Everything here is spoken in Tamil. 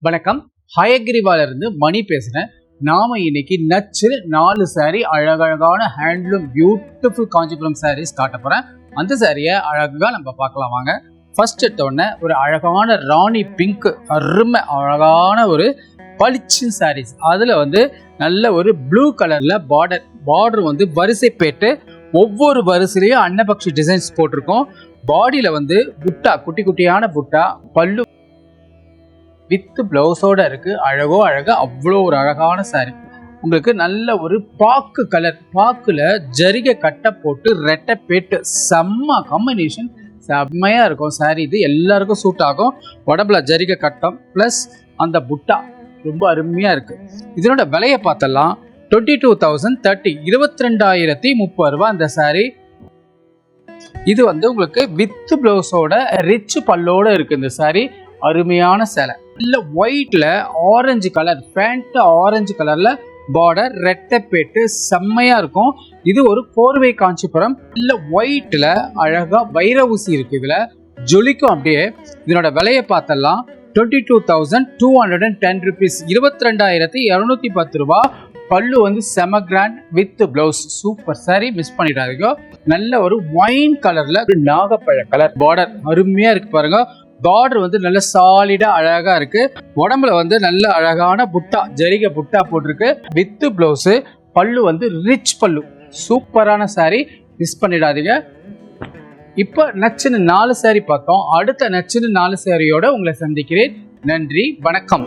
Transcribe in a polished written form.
வணக்கம். ஹயகிரிவால இருந்து மணி பேசுறேன். நாம இன்னைக்கு நச்சு 4 சாரி அழகழகான ஹேண்ட்லூம் பியூட்டிஃபுல் காஞ்சிபுரம் சாரீஸ் காட்ட போறேன். அந்த சாரியை அழகா நம்ம பார்க்கலாம் வாங்க. ஃபர்ஸ்ட் எடுத்தோடனே ஒரு அழகான ராணி பிங்க் அருமை அழகான ஒரு பளிச்சு சாரீஸ். அதுல நல்ல ஒரு ப்ளூ கலர்ல பார்டர் வரிசைப்பேட்டு ஒவ்வொரு வரிசையிலையும் அன்னபக்ஷி டிசைன்ஸ் போட்டிருக்கோம். பாடியில புட்டா குட்டி குட்டியான புட்டா, பல்லு வித் பிளவுஸோட இருக்கு. அழகோ அழகா அவ்வளோ ஒரு அழகான சாரி. உங்களுக்கு நல்ல ஒரு பாக்கு கலர், பாக்குல ஜரிகை கட்டை போட்டு ரெட்டை பேட்டு செம்ம காம்பினேஷன், செம்மையா இருக்கும் சாரி. இது எல்லாருக்கும் சூட் ஆகும். உடம்புல ஜரிகை கட்டம் பிளஸ் அந்த புட்டா ரொம்ப அருமையா இருக்கு. இதனோட விலையை பார்த்தலாம் 22,030 22,030 ரூபாய் இந்த சாரி. இது உங்களுக்கு வித் பிளவுஸோட ரிச் பல்லோட இருக்கு. இந்த சாரி அருமையான சேலை. இல்ல ஒயிட்ல ஆரஞ்சு கலர் பேண்ட், ஆரஞ்சு கலர்ல பார்டர், ரெட்டைப்பேட்டு செம்மையா இருக்கும். இது ஒரு கோர்வை காஞ்சிபுரம். இல்ல ஒயிட்ல அழகா வைர ஊசி இருக்கு. இதுல ஜொலிக்கும் அப்படியே. இதனோட விலையை பார்த்தலாம் 22,210 rupees 22,210 ரூபாய். பல்லு செம grand with blouse. Super sari, miss பண்ணிடாதீங்க. நல்ல ஒரு ஒயின் கலர்ல நாகப்பழ கலர் பார்டர் அருமையா இருக்கு பாருங்க. பார்டர் நல்ல சாலிடா அழகா இருக்கு. உடம்புல நல்ல அழகான புட்டா, ஜரிகை புட்டா போட்டிருக்கு வித் பிளவுஸ். பல்லு ரிச் பல்லு. சூப்பரான சாரி, மிஸ் பண்ணிடாதீங்க. இப்ப நச்சுன்னு 4 சாரி பார்த்தோம். அடுத்த நச்சுன்னு 4 சாரியோட உங்களை சந்திக்கிறேன். நன்றி, வணக்கம்.